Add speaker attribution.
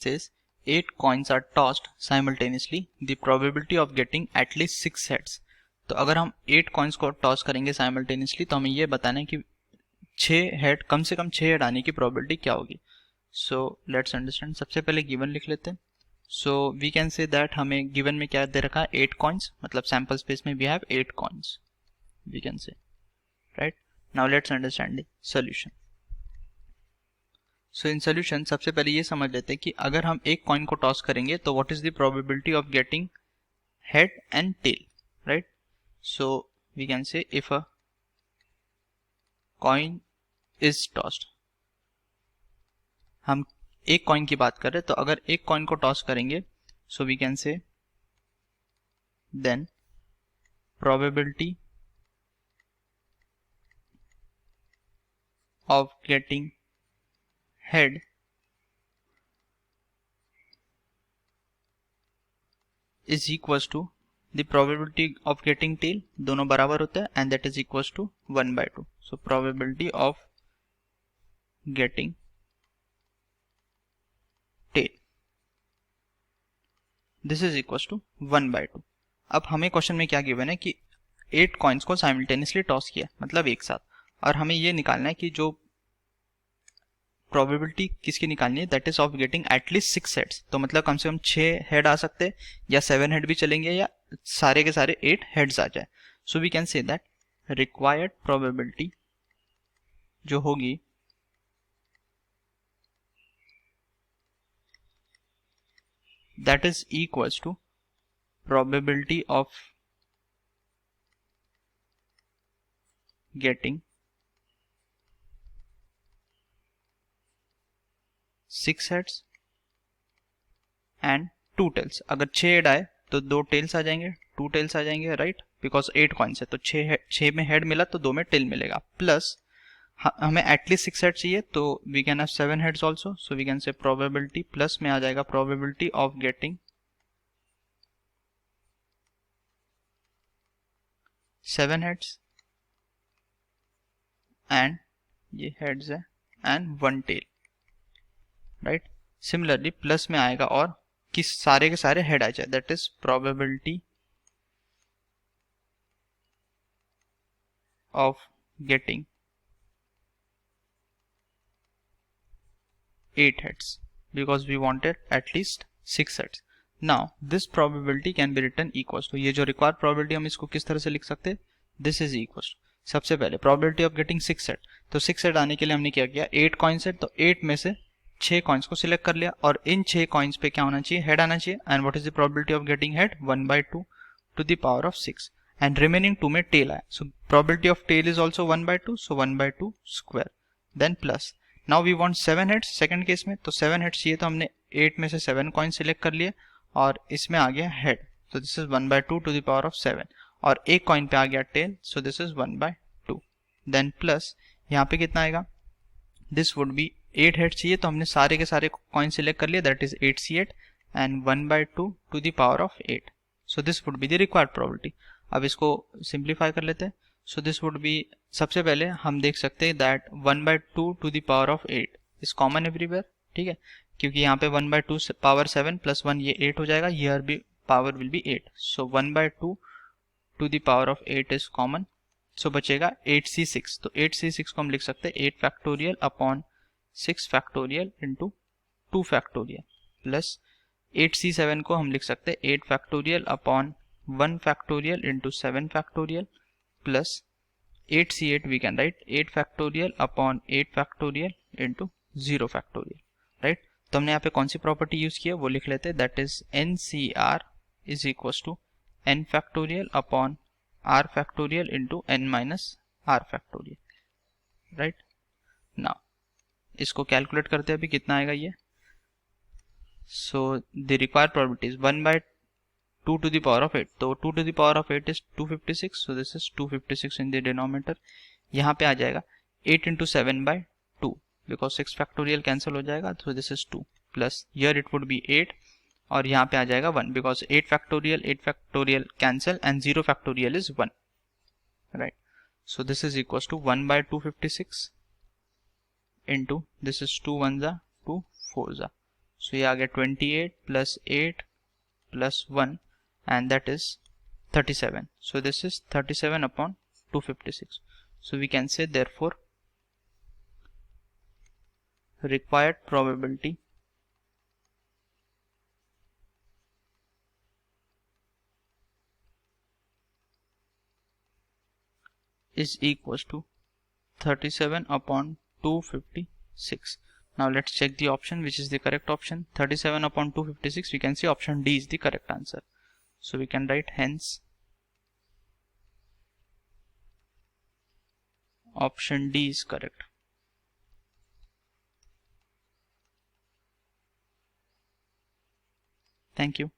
Speaker 1: says 8 coins are tossed simultaneously, the probability of getting at least 6 heads. तो अगर हम 8 coins को toss करेंगे साइमल्टेनियसली तो हमें ये बताना है कि 6 हेड, कम से कम 6 हेड आने की प्रोबेबिलिटी क्या होगी. So let's understand. सबसे पहले गिवन लिख लेते हैं. So we can say that हमें गिवन में क्या दे रखा है, 8 कॉइन्स, मतलब सैंपल स्पेस में we have 8 coins, we can say, right. Now let's understand the solution. So in solution सबसे पहले ये समझ लेते हैं कि अगर हम एक कॉइन को टॉस करेंगे तो what is the probability of getting head and tail, right. So we can say if a coin is tossed, हम एक कॉइन की बात कर रहे हैं, तो अगर एक कॉइन को टॉस करेंगे so we can say then probability of getting head is equals to the probability of getting tail, दोनों बराबर होता है, and that is equals to 1/2. So probability of getting tail, this is equals to 1/2. अब हमें question में क्या given है कि 8 कॉइन्स को साइमल्टेनियसली टॉस किया, मतलब एक साथ, और हमें ये निकालना है कि जो प्रोबेबिलिटी किसकी निकालनी है, that is of getting at least 6 heads. तो मतलब कम से कम 6 हेड आ सकते हैं, या 7 हेड भी चलेंगे, या सारे के सारे 8 हेड्स आ जाए. So we can say that required probability जो होगी that is equals to probability of getting 6 heads and 2 tails. अगर 6 हेड आए तो 2 टेल्स आ जाएंगे, 2 टेल्स आ जाएंगे, राइट, बिकॉज 8 कॉइन्स है तो 6 में हेड मिला तो 2 में टेल मिलेगा. प्लस हमें एटलीस्ट 6 हेड चाहिए, तो we can have 7 heads also. So we can say probability plus में आ जाएगा probability of getting 7 heads and ये हेड्स है and 1 tail, right. Similarly plus में आएगा और किस सारे के सारे हेड आ जाए, that is probability of getting 8 heads because we wanted at least 6 heads. Now this probability can be written equals to, ये जो required probability हम इसको किस तरह से लिख सकते हैं, this is equals to, सबसे पहले probability of getting 6 head, तो 6 head आने के लिए हमने क्या किया, 8 coins है तो 8 में से 6 coins को सिलेक्ट कर लिया, और इन 6 coins पे क्या होना चाहिए, head आना चाहिए. And what is the probability of getting head, 1/2 to the power of 6, and remaining 2 में tail आया, so probability of tail is also 1/2, so 1/2 square, then plus. Now we want 7 heads second case में, तो 7 heads चाहिए तो हमने 8 में से 7 coin select कर लिए और इसमें आ गया हेड, तो this is 1/2 to the power of 7, और एक कॉइन पे आ गया tail, so this is 1/2. Then plus यहाँ पे कितना आएगा, दिस वुड बी 8 हेड चाहिए तो हमने सारे के सारे कॉइन सिलेक्ट कर लिए, that is 8c8 and 1/2 to the power of 8, so this would be the required probability. अब इसको सिंप्लीफाई कर लेते हैं. सो दिस वुड बी, सबसे पहले हम देख सकते हैं that 1/2 to the power of 8 is common everywhere, ठीक है, क्योंकि यहाँ पे 1/2 पावर 7 प्लस 1 ये 8 हो जाएगा, हियर भी power will be 8, so 1/2 to the power of 8 is common, so बचेगा 8c6. तो 8c6 को हम लिख सकते हैं 8 factorial upon 6 factorial into 2 factorial, plus 8c7 को हम लिख सकते हैं 8 factorial upon 1 factorial into 7 factorial, plus 8c8 we can write 8 factorial upon 8 factorial into 0 factorial, right. तो हमने यहाँ पे कौन सी प्रॉपर्टी यूज की है वो लिख लेते हैं, that is NCR is equals to n factorial upon r factorial into n minus r factorial, right. now इसको कैलकुलेट करते हैं अभी कितना आएगा ये. So the required probability is 1/2 to the power of 8, तो 2 to the power of 8 is 256, so this is 256 in the denominator. यहाँ पे आ जाएगा 8 into 7/2 because 6 factorial cancel हो जाएगा, so this is 2 plus here it would be 8 और यहाँ पे आ जाएगा 1 because 8 factorial cancel and 0 factorial is 1, right. So this is equals to 1/256 into this is 2 1s are 2 4s are, So ये आ गया 28 plus 8 plus 1 and that is 37. So this is 37 upon 256. So we can say therefore required probability is equals to 37 upon 256. Now let's check the option which is the correct option. 37 upon 256, we can see option D is the correct answer. So we can write hence option D is correct. Thank you.